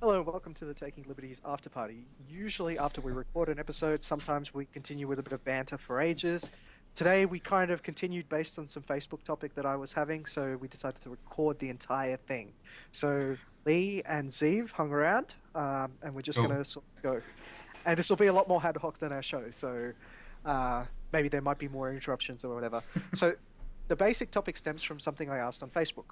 Hello, welcome to the Taking Liberties After Party. Usually, after we record an episode, sometimes we continue with a bit of banter for ages. Today, we kind of continued based on some Facebook topic that I was having, so we decided to record the entire thing. So, Lee and Zeev hung around, and we're just going Cool. to sort of go. And this will be a lot more ad hoc than our show, so maybe there might be more interruptions or whatever. So, the basic topic stems from something I asked on Facebook.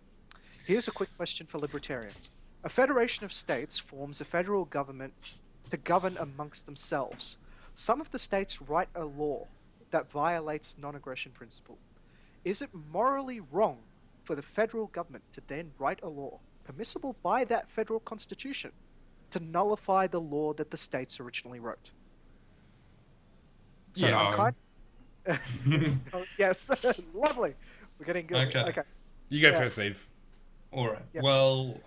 Here's a quick question for libertarians. A federation of states forms a federal government to govern amongst themselves. Some of the states write a law that violates non-aggression principle. Is it morally wrong for the federal government to then write a law, permissible by that federal constitution, to nullify the law that the states originally wrote? So I'm Yes. kind oh, yes, lovely. We're getting good. Okay. Okay. You go Yeah. first, Steve. All right. Yeah. Well,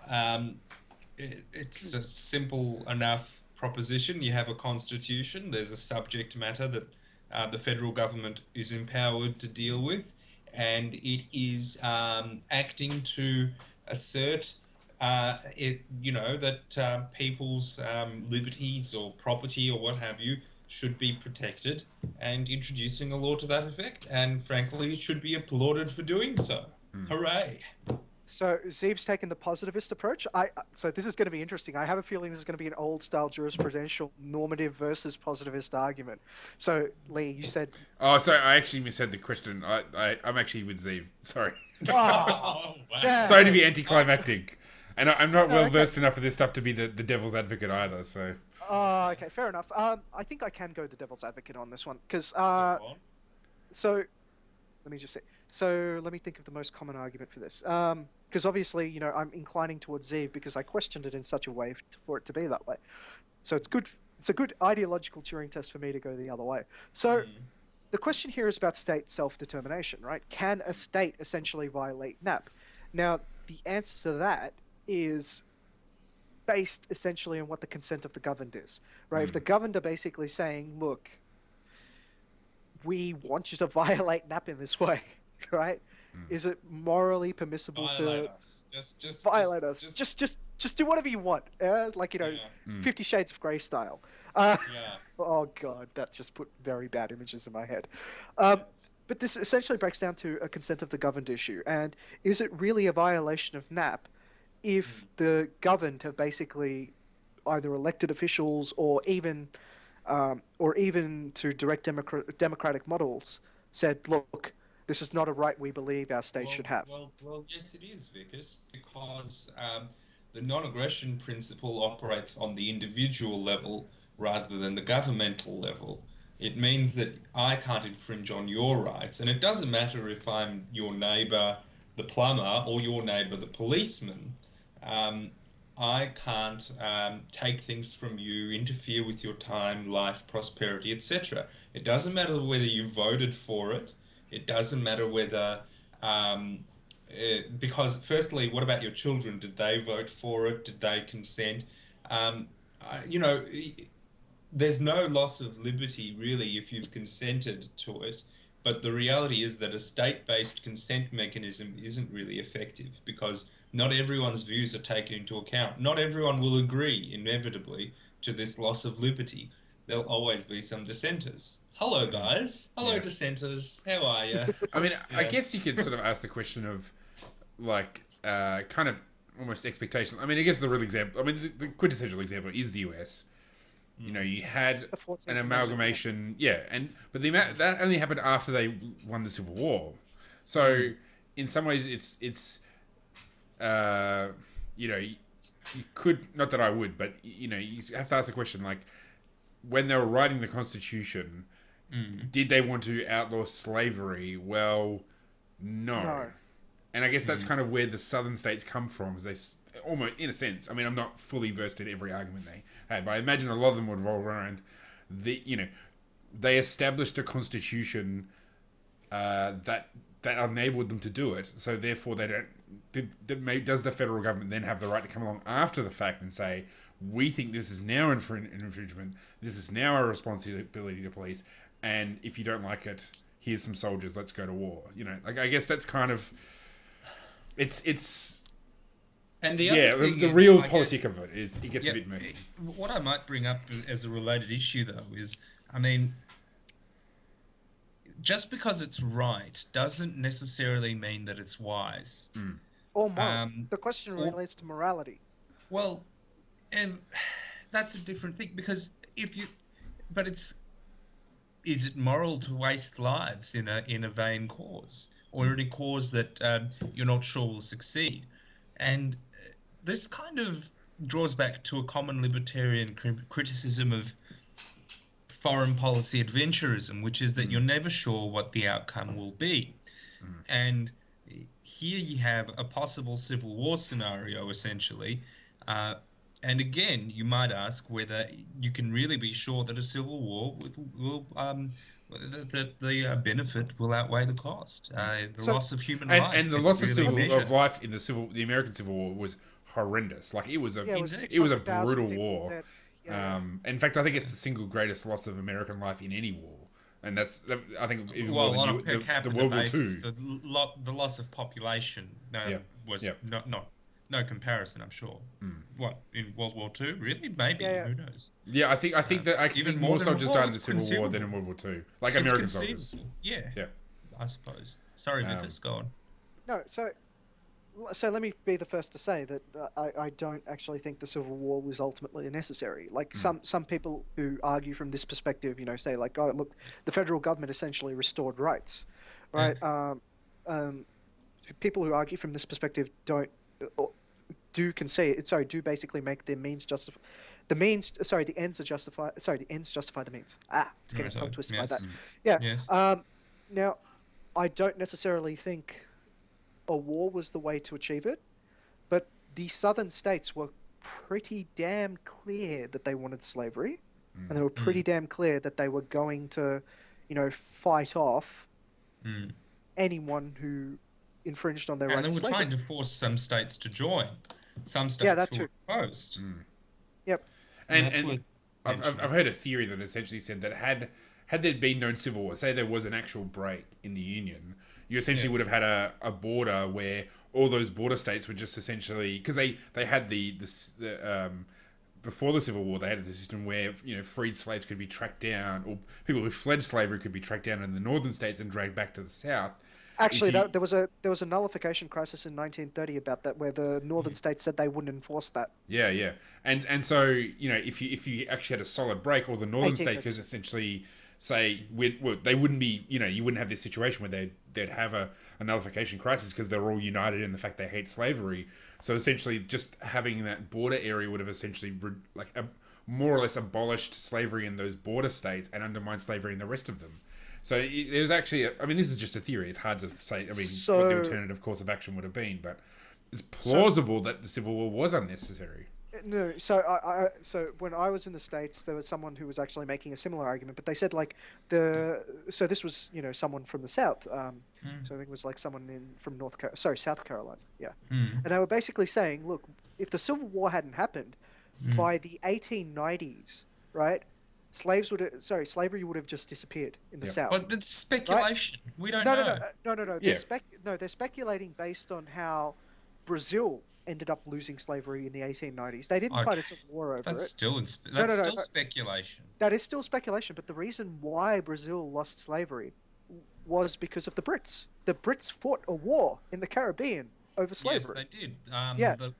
it's a simple enough proposition. You have a constitution. There's a subject matter that the federal government is empowered to deal with, and it is acting to assert that people's liberties or property or what have you should be protected, and introducing a law to that effect. And frankly, it should be applauded for doing so. Hooray! So Zeeb's taken the positivist approach. So this is going to be interesting. I have a feeling this is going to be an old style jurisprudential normative versus positivist argument. So Lee, you said, Oh, sorry, I actually misheard the question. I'm actually with Zeev. Sorry. oh, Wow. damn. Sorry to be anticlimactic. And I'm not well Okay. versed enough with this stuff to be the devil's advocate either, so. Oh, okay, fair enough. I think I can go the devil's advocate on this one because Go on. so let me just say. So let me think of the most common argument for this. Because obviously, I'm inclining towards Zeev because I questioned it in such a way for it to be that way. So it's good. It's a good ideological Turing test for me to go the other way. So the question here is about state self-determination, right? Can a state essentially violate NAP? Now, the answer to that is based essentially on what the consent of the governed is, right? If the governed are basically saying, look, we want you to violate NAP in this way, right? Is it morally permissible Violate to us. Just violate us? Just do whatever you want. Like, Yeah. 50 Shades of Grey style. Yeah. Oh God, that just put very bad images in my head. Yes. But this essentially breaks down to a consent of the governed issue. And is it really a violation of NAP if the governed have basically either elected officials or even to direct democratic models said, look, this is not a right we believe our state should have. Well, yes, it is, Vickers, because the non-aggression principle operates on the individual level rather than the governmental level. It means that I can't infringe on your rights, and it doesn't matter if I'm your neighbour, the plumber, or your neighbour, the policeman. Um, I can't take things from you, interfere with your time, life, prosperity, etc. It doesn't matter whether you voted for it. It doesn't matter whether, because firstly, what about your children? Did they vote for it? Did they consent? Um, I- you know, there's no loss of liberty really if you've consented to it. But the reality is that a state-based consent mechanism isn't really effective because not everyone's views are taken into account. Not everyone will agree, inevitably, to this loss of liberty. There'll always be some dissenters. Hello, guys. Hello, Yeah. dissenters. How are you? I mean, I Yeah. guess you could sort of ask the question of, like, kind of almost expectations. I mean, I guess the real example, I mean, the quintessential example is the US. You had The 14th an Amendment, amalgamation, but that only happened after they won the Civil War. So, in some ways, it's you could, not that I would, but you have to ask the question, like, when they were writing the Constitution, did they want to outlaw slavery? Well, no. No. And I guess that's kind of where the southern states come from, is almost, in a sense, I mean, I'm not fully versed in every argument they had, but I imagine a lot of them would revolve around they established a constitution that enabled them to do it, so therefore they don't. Does the federal government then have the right to come along after the fact and say, we think this is now an infringement, this is now our responsibility to police, and if you don't like it, here's some soldiers, let's go to war. Like, I guess that's kind of, it's And the Yeah, other thing the is, real I politic guess, of it is it gets a bit murky. what I might bring up as a related issue, though, is, I mean, just because it's right doesn't necessarily mean that it's wise. Or moral. Um, The question or, relates to morality. well, and that's a different thing because if you, but is it moral to waste lives in a vain cause or in a cause that you're not sure will succeed? And this kind of draws back to a common libertarian criticism of foreign policy adventurism, which is that you're never sure what the outcome will be. And here you have a possible civil war scenario, essentially. And again, you might ask whether you can really be sure that a civil war will that the benefit will outweigh the cost. The loss of human life, And the if loss it really measure. of life in the American Civil War was horrendous. Like it was a Yeah, it was it was a 600,000 brutal people war. dead. Yeah. In fact, I think it's the single greatest loss of American life in any war, and that's I think even Well, more on than a per capita World basis, War II. the loss of population was not no comparison. I'm sure. What in World War II? Really? Maybe. Yeah. Who knows? Yeah, I think that actually Even more more so than just war, died in the it's Civil War than in conceivable. World War II, like It's American soldiers. conceivable. Yeah. Yeah. I suppose. Sorry, Vickers. Go on. No, so let me be the first to say that I don't actually think the Civil War was ultimately necessary. Like some people who argue from this perspective, say like, oh look, the federal government essentially restored rights, right? People who argue from this perspective do basically make their means justify the ends justify the means. It's getting tongue twisted by that. Yeah. Yes. Now, I don't necessarily think a war was the way to achieve it, but the southern states were pretty damn clear that they wanted slavery, and they were pretty damn clear that they were going to, fight off anyone who infringed on their right And they to were slavery. trying to force some states to join. Some states were opposed. Yep. And I've heard a theory that essentially said that had there been no civil war, say there was an actual break in the Union, you essentially would have had a border where all those border states were just essentially, because they had the before the Civil War, they had the system where freed slaves could be tracked down, or people who fled slavery could be tracked down in the northern states and dragged back to the south. Actually, there was a nullification crisis in 1930 about that, where the northern states said they wouldn't enforce that. Yeah, and so if you actually had a solid break, or the northern state could essentially say they wouldn't be you wouldn't have this situation where they'd have a nullification crisis because they're all united in the fact they hate slavery. So essentially, just having that border area would have essentially more or less abolished slavery in those border states and undermined slavery in the rest of them. So there's actually, this is just a theory. It's hard to say. What the alternative course of action would have been, but it's plausible that the Civil War was unnecessary. No, so when I was in the States, there was someone who was actually making a similar argument, but they said so this was someone from the South, so I think it was like someone from South Carolina, and they were basically saying, look, if the Civil War hadn't happened by the 1890s, right? Slavery would have just disappeared in the South. But it's speculation. Right? We don't know. No. They're speculating based on how Brazil ended up losing slavery in the 1890s. They didn't fight a civil war over it. That's still speculation. That is still speculation, but the reason why Brazil lost slavery was because of the Brits. The Brits fought a war in the Caribbean over slavery. Yes, they did.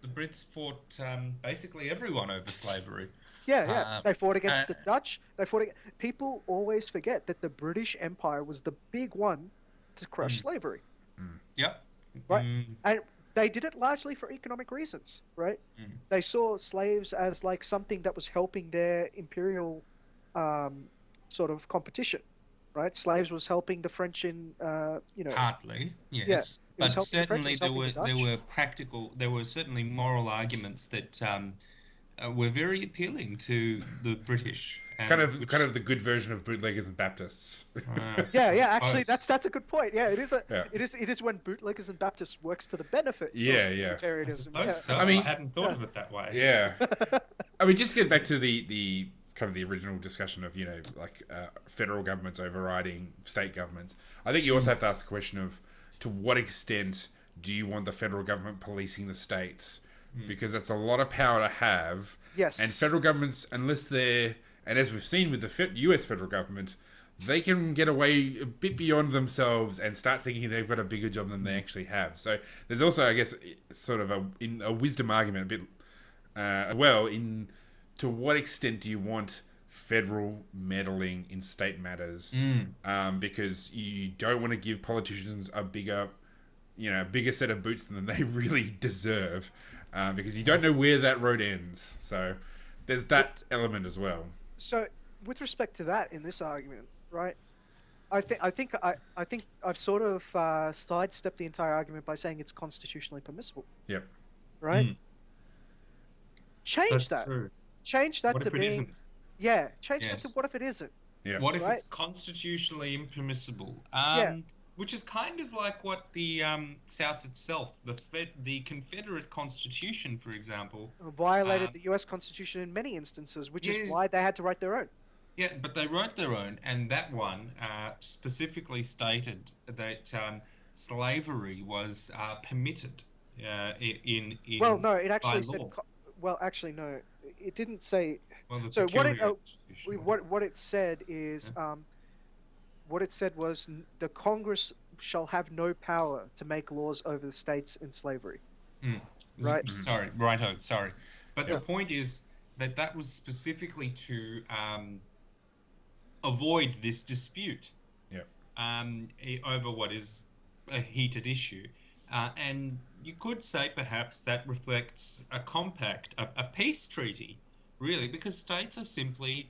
The Brits fought basically everyone over slavery. Yeah. They fought against the Dutch. People always forget that the British Empire was the big one to crush slavery. Yep. Right? And they did it largely for economic reasons, right? They saw slaves as like something that was helping their imperial sort of competition, right? Slaves was helping the French in, Partly, yes. But certainly there were certainly moral arguments that were very appealing to the British. Kind of the good version of bootleggers and Baptists. Actually, that's a good point. Yeah, it is when bootleggers and Baptists works to the benefit of libertarianism. I hadn't thought of it that way. Yeah. Just to get back to the kind of the original discussion of federal governments overriding state governments. I think you also have to ask the question of to what extent do you want the federal government policing the states because that's a lot of power to have. Yes. And federal governments, unless they're, and as we've seen with the US federal government, they can get away a bit beyond themselves and start thinking they've got a bigger job than they actually have. So there's also, I guess, sort of a wisdom argument a bit to what extent do you want federal meddling in state matters? Because you don't want to give politicians a bigger set of boots than they really deserve, because you don't know where that road ends. So there's that element as well. So with respect to that, in this argument, right, I think I've sort of sidestepped the entire argument by saying it's constitutionally permissible. Yep. Right. Change That's that. true. Change that What to if it being. isn't? Yeah. Change that Yes. to what if it isn't? Yeah. What if Right. it's constitutionally impermissible? Yeah. Which is kind of like what the South itself, the Confederate Constitution, for example. Violated the U.S. Constitution in many instances, which Yeah. is why they had to write their own. Yeah, but they wrote their own, and that one specifically stated that slavery was permitted in Well, no, it by actually said. law. Well, actually, no, it didn't say. Well, the So what it peculiar Constitution. what it said is what it said was the Congress shall have no power to make laws over the states in slavery. Right. Sorry, sorry. But the point is that that was specifically to avoid this dispute over what is a heated issue. And you could say perhaps that reflects a compact, a peace treaty, really, because states are simply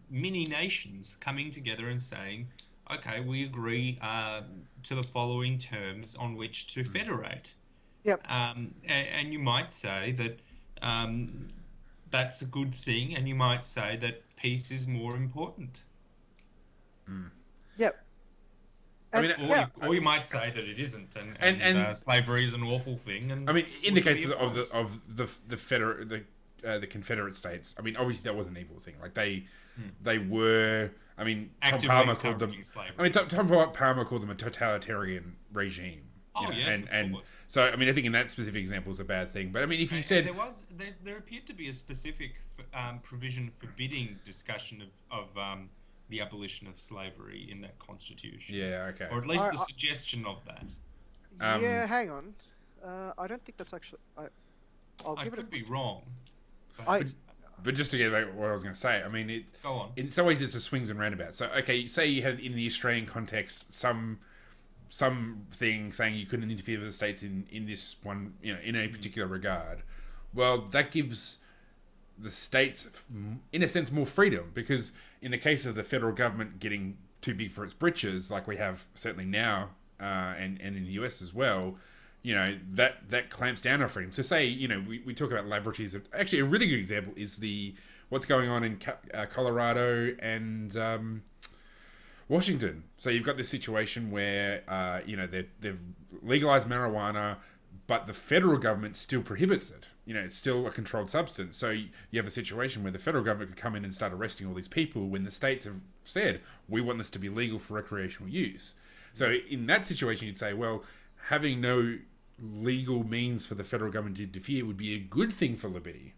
mini nations coming together and saying, okay, we agree to the following terms on which to federate. Yep. And you might say that that's a good thing, and you might say that peace is more important. Yep. I mean, Or you might say that it isn't, and slavery is an awful thing. And I mean, in the case of the Confederate States, I mean, obviously that was an evil thing. Like they were. I mean, Tom Palmer called them. Slavery. I mean, Tom Palmer called them a totalitarian regime. Oh, yes, of course. So I mean, I think in that specific example is a bad thing. But I mean, if you said there appeared to be a specific provision forbidding discussion of the abolition of slavery in that constitution. Yeah, okay. Or at least the suggestion of that. Yeah, hang on. I don't think that's actually. I could be wrong. But just to get back to what I was going to say, I mean, Go on. In some ways, it's a swings and roundabouts. So, okay, say you had in the Australian context some thing saying you couldn't interfere with the states in this one, in a particular regard. Well, that gives the states, in a sense, more freedom, because in the case of the federal government getting too big for its britches, like we have certainly now, and in the US as well, that clamps down our freedom. So say, we talk about laboratories. Actually, a really good example is what's going on in Colorado and Washington. So you've got this situation where, they've legalized marijuana, but the federal government still prohibits it. It's still a controlled substance. So you have a situation where the federal government could come in and start arresting all these people when the states have said, we want this to be legal for recreational use. So in that situation, you'd say, well, having no legal means for the federal government to interfere would be a good thing for liberty,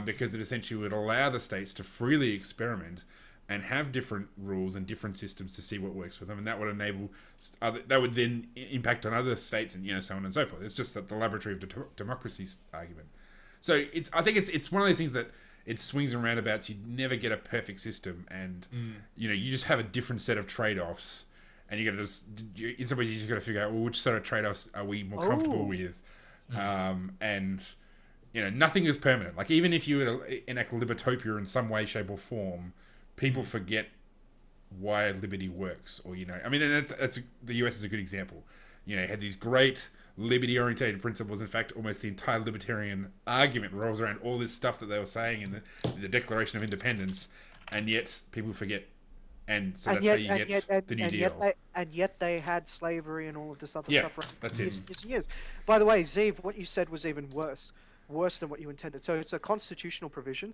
because it essentially would allow the states to freely experiment and have different rules and different systems to see what works for them, and that would enable that would then impact on other states, and so on and so forth. It's just that the laboratory of democracy argument. So I think it's one of those things that it swings and roundabouts. You never get a perfect system, and you just have a different set of trade-offs, and you got to in some ways you just got to figure out, well, which sort of trade-offs are we more comfortable with, and nothing is permanent. Like, even if you were to enact libertopia in some way, shape, or form, people forget why liberty works, or I mean, and the US is a good example. It had these great liberty-orientated principles. In fact, almost the entire libertarian argument revolves around all this stuff that they were saying in the Declaration of Independence, and yet people forget. And so that's how you get the New Deal. And yet they had slavery and all of this other stuff around that's years and years. By the way, Zeev, what you said was even worse than what you intended. So it's a constitutional provision,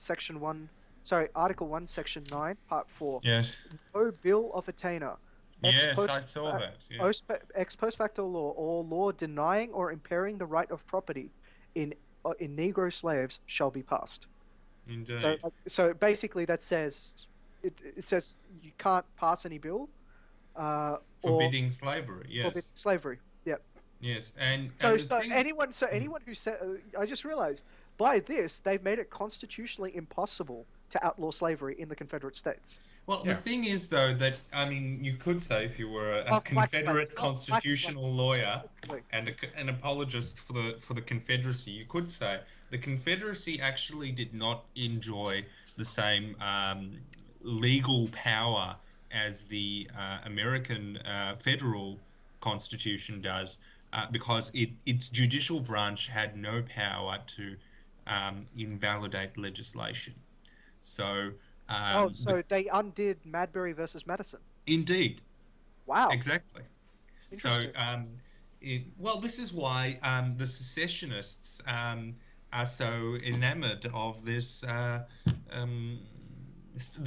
Article 1, Section 9, Part 4. Yes. No bill of attainder ex Yes, I post saw that. Yeah. ex post facto law or law denying or impairing the right of property in Negro slaves shall be passed. So Indeed. so basically that says it says you can't pass any bill or Forbidding slavery. forbid Yes. slavery. Yeah. Yes. And So the thing. anyone who said I just realized by this they've made it constitutionally impossible to outlaw slavery in the Confederate States. Well, the Yeah. thing is, though, that I mean, you could say if you were a Of black slaves, Confederate of black constitutional slaves lawyer specifically. and an apologist for the Confederacy, you could say the Confederacy actually did not enjoy the same legal power as the American federal Constitution does, because its judicial branch had no power to invalidate legislation. So. Oh, so they undid Madbury versus Madison. Indeed, Wow, exactly. So, interesting. well, this is why the secessionists are so enamored of this. The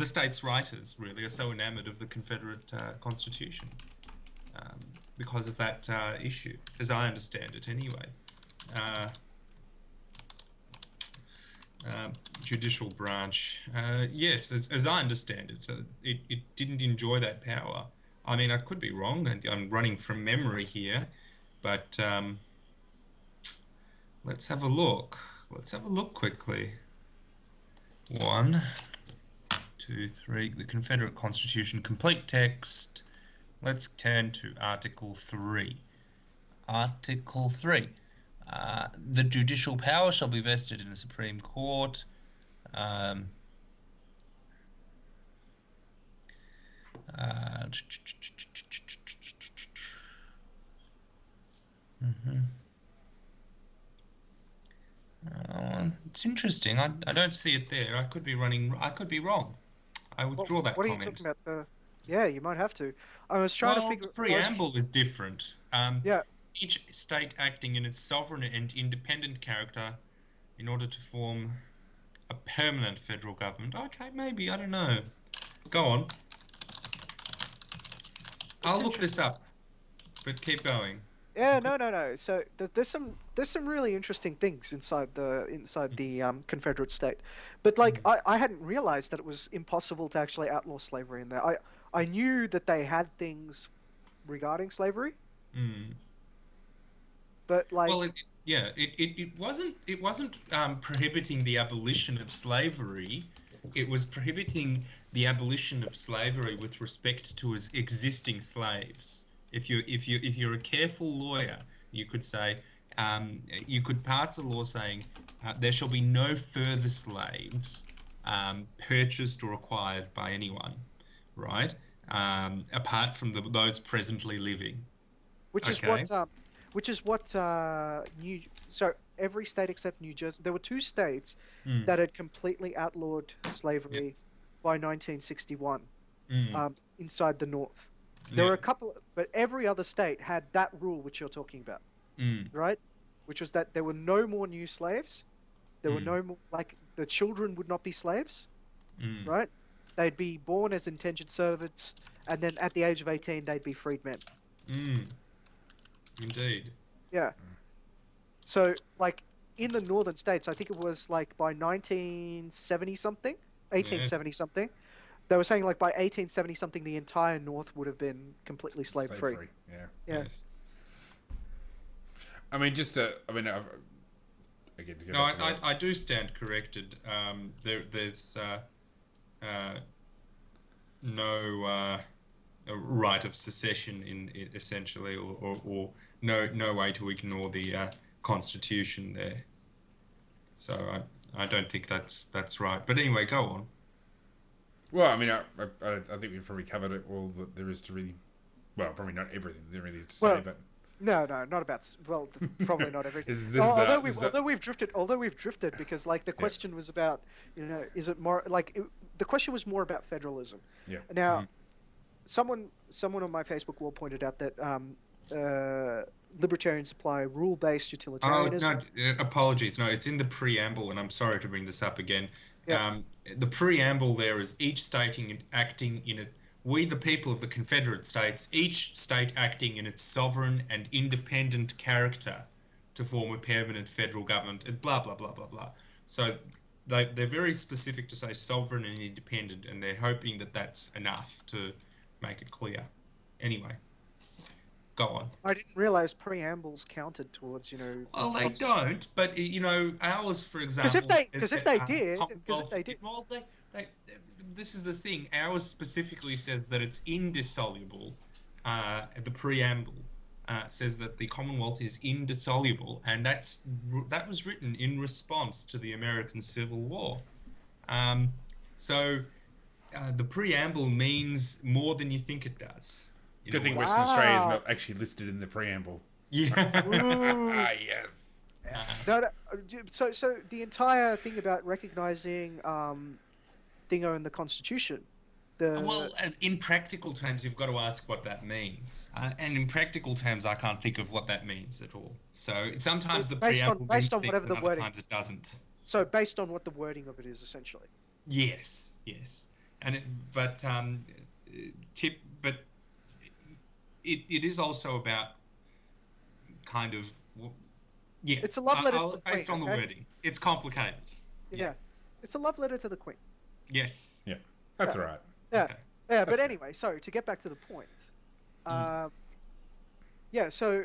states' writers really are so enamored of the Confederate Constitution because of that issue, as I understand it, anyway. Judicial branch. Yes, as I understand it, it didn't enjoy that power. I mean, I could be wrong. I'm running from memory here, but let's have a look. Let's have a look quickly. 1, 2, 3. The Confederate Constitution, complete text. Let's turn to Article 3. Article 3. The judicial power shall be vested in the Supreme Court. It's interesting. I don't see it there. I could be wrong. I withdraw that What are you comment. talking about? Yeah, you might have to. I was trying to Well, figure. the preamble is different. Yeah, Each state acting in its sovereign and independent character in order to form a permanent federal government. Okay, maybe, I don't know. Go on. I'll look this up, but keep going. yeah, no. So there's some really interesting things inside the Confederate state, but like I hadn't realized that it was impossible to actually outlaw slavery in there. I knew that they had things regarding slavery, Mm. but like Well, it wasn't prohibiting the abolition of slavery. It was prohibiting the abolition of slavery with respect to its existing slaves. If you're a careful lawyer, you could say you could pass a law saying there shall be no further slaves purchased or acquired by anyone, right? Apart from those presently living. which is Okay. what New so every state except New Jersey. There were two states Mm. that had completely outlawed slavery by 1961 Mm. inside the North. There were Yeah. a couple, but every other state had that rule which you're talking about, Mm. right? Which was that there were no more new slaves. There were no more, like, the children would not be slaves, Mm. right? They'd be born as indentured servants, and then at the age of 18, they'd be freedmen. Mm. Indeed. Yeah. So, like, in the northern states, I think it was, like, by 1970 something, 1870 something, they were saying, like, by 1870 something, the entire North would have been completely slave-free. Yeah. Yeah. Yes. I mean, again, to go No, back to that. I do stand corrected. There's no right of secession in essentially, or no way to ignore the Constitution there. So I don't think that's right. But anyway, go on. Well, I mean, I think we've probably covered it all that there is to really, well, probably not everything there really is to say, but No, not about. Well, probably not everything. Although we've drifted because like the question was about, is it more like the question was more about federalism. yeah. Now, someone on my Facebook wall pointed out that libertarians apply rule-based Oh, utilitarianism. no, apologies. No, it's in the preamble, and I'm sorry to bring this up again. Yeah. The preamble there is each state acting in it we the people of the Confederate States, each state acting in its sovereign and independent character to form a permanent federal government, and blah, blah, blah, blah, blah. So they're very specific to say sovereign and independent, and they're hoping that that's enough to make it clear. Anyway, go on. I didn't realize preambles counted towards, Well, they don't, but ours, for example, because if they did, well, this is the thing. Ours specifically says that it's indissoluble. The preamble says that the Commonwealth is indissoluble, and that was written in response to the American Civil War. So the preamble means more than you think it does. Good thing Western Australia is not actually listed in the preamble. Yeah. Yes. No, so the entire thing about recognizing Dingo in the Constitution. Well, in practical terms, you've got to ask what that means. And in practical terms, I can't think of what that means at all. So sometimes the preamble means things, and other times it doesn't. So based on what the wording of it is, essentially. Yes. And it is also about kind of, yeah. It's a love letter to the Queen, based on the wording. It's complicated. Yeah. It's a love letter to the Queen. Yes. Yeah. That's all right. Yeah. Okay. Yeah, but anyway, sorry, to get back to the point. Yeah, so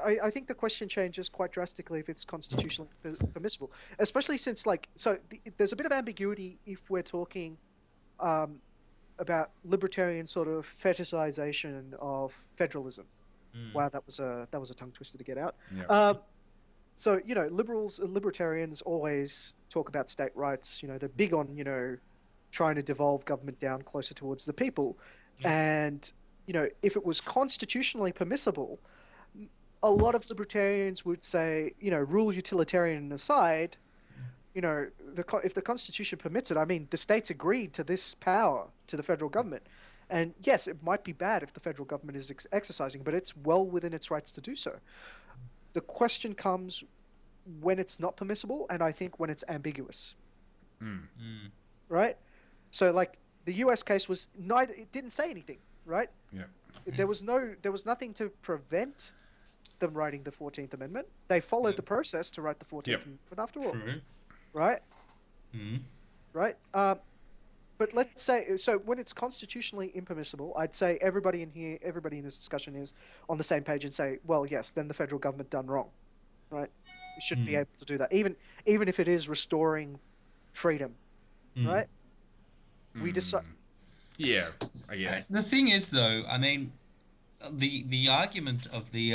I think the question changes quite drastically if it's constitutionally permissible, especially since, there's a bit of ambiguity if we're talking about libertarian sort of fetishization of federalism. Wow, that was a tongue twister to get out. Yeah. So, libertarians always talk about state rights. They're big on, trying to devolve government down closer towards the people. And, if it was constitutionally permissible, a lot of libertarians would say, rule utilitarian aside, if the Constitution permits it, I mean, the states agreed to this power to the federal government. And yes, it might be bad if the federal government is exercising, but it's well within its rights to do so. The question comes when it's not permissible, and I think when it's ambiguous. Right? So, the US case was it didn't say anything, right? Yeah. There was nothing to prevent them writing the 14th Amendment. They followed the process to write the 14th Amendment after all. True. Right? Right? But let's say, so when it's constitutionally impermissible, I'd say everybody in this discussion is on the same page and say, well, yes, then the federal government done wrong, right? We shouldn't be able to do that, even if it is restoring freedom, right? We decide. Yeah, I guess. The thing is, though, I mean, the argument of the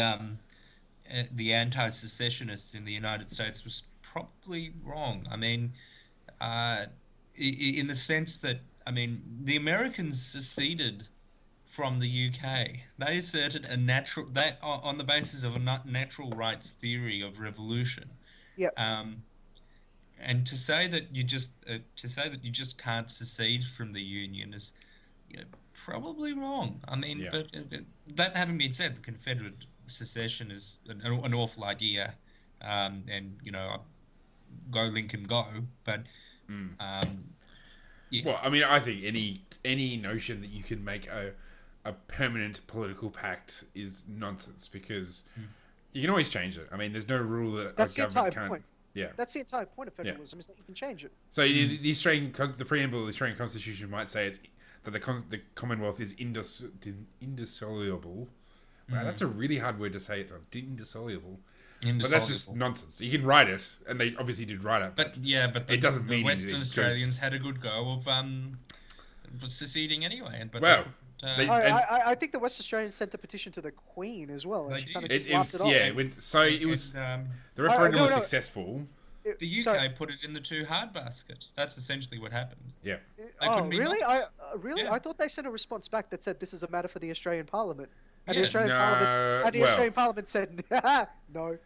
anti-secessionists in the United States was probably wrong. I mean, in the sense that, I mean, the Americans seceded from the UK. They asserted on the basis of a natural rights theory of revolution. Yep. And to say that you just can't secede from the Union is, probably wrong. I mean, but that having been said, the Confederate secession is an awful idea, and go Lincoln go. But yeah. Well, I mean, I think any notion that you can make a permanent political pact is nonsense, because you can always change it. I mean, there's no rule that That's a the government entire can't. point. Yeah. That's the entire point of federalism, is that you can change it. So the preamble of the Australian Constitution might say that the Commonwealth is indissoluble. Wow, that's a really hard word to say. Indissoluble. But that's just nonsense. You can write it, and they obviously did write it. But it doesn't mean Western anything. Australians had a good go of seceding anyway. But I think the West Australians sent a petition to the Queen as well. And she kind of just laughed it off. The referendum was successful. The UK put it in the too hard basket. That's essentially what happened. Yeah. Oh, really? I thought they sent a response back that said this is a matter for the Australian Parliament. And the Australian Parliament said no.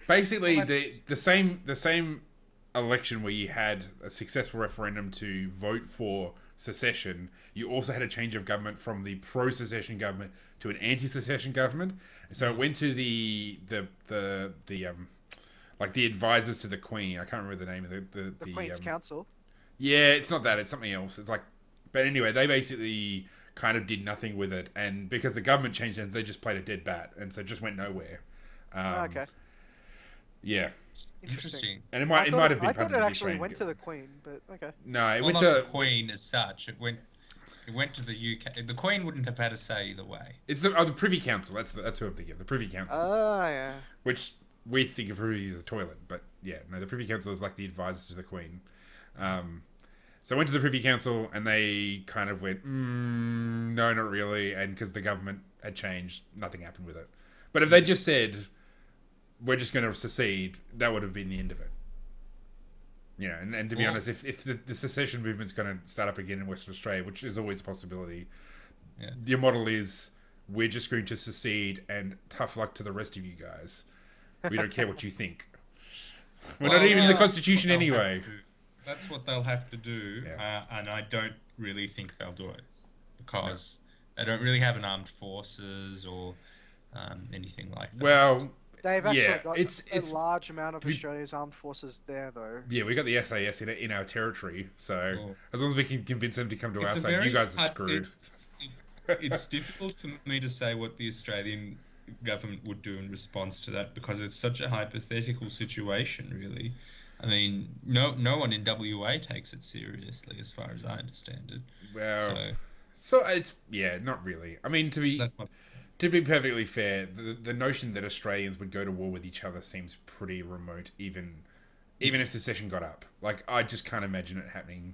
Basically, the same election where you had a successful referendum to vote for secession, you also had a change of government from the pro-secession government to an anti-secession government. So it went to the advisors to the Queen. I can't remember the name of the Queen's Council. Yeah, it's not that. It's something else. It's But anyway, they basically kind of did nothing with it, and because the government changed hands, they just played a dead bat, and so it just went nowhere. Okay. Yeah. Interesting. And it might have been. I thought it actually went to the Queen, but okay. No, it Well, went not to the Queen as such. It went to the UK. The Queen wouldn't have had a say either way. It's the Privy Council. That's who I'm thinking of. The Privy Council. Oh yeah. Which we think of Privy as a toilet, but yeah, no, the Privy Council is like the advisors to the Queen. So I went to the Privy Council, and they kind of went, no, not really, and because the government had changed, nothing happened with it. But if they just said, we're just going to secede, that would have been the end of it. You know, and to be honest, if the secession movement's going to start up again in Western Australia, which is always a possibility, your model is, we're just going to secede, and tough luck to the rest of you guys. We don't care what you think. We're not even in the Constitution anyway. That's what they'll have to do, and I don't really think they'll do it because they don't really have an armed forces or anything like that. Well, they've actually got it's a large amount of Australia's armed forces there, though. Yeah, we got the SAS in our territory, so as long as we can convince them to come to our side, you guys are screwed. It's difficult for me to say what the Australian government would do in response to that because it's such a hypothetical situation, really. I mean, no one in WA takes it seriously, as far as I understand it. Well, so it's not really. I mean, to be perfectly fair, the notion that Australians would go to war with each other seems pretty remote, even if secession got up. Like, I just can't imagine it happening,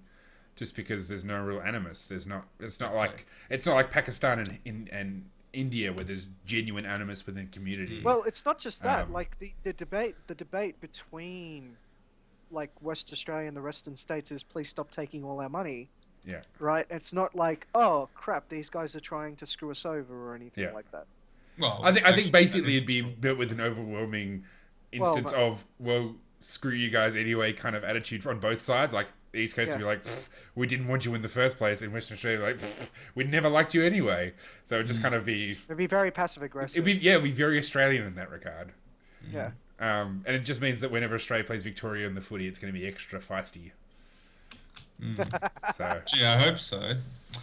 just because there's no real animus. It's not like Pakistan and India where there's genuine animus within community. Well, it's not just that. Like the debate between like West Australia and the Western states is please stop taking all our money. Yeah. Right? It's not like, oh crap, these guys are trying to screw us over or anything like that. Well, I think basically it'd be built with an overwhelming instance of screw you guys anyway kind of attitude on both sides. Like the East Coast would be like, we didn't want you in the first place, and Western Australia like, we never liked you anyway. So it'd just kind of be... It'd be very passive aggressive. It'd be very Australian in that regard. Yeah. And it just means that whenever Australia plays Victoria in the footy, it's going to be extra feisty. So, gee, I hope so.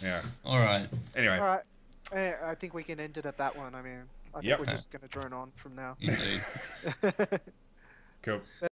Yeah. All right. Anyway. All right. I think we can end it at that one. I mean, I think we're just going to drone on from now. Indeed. Cool.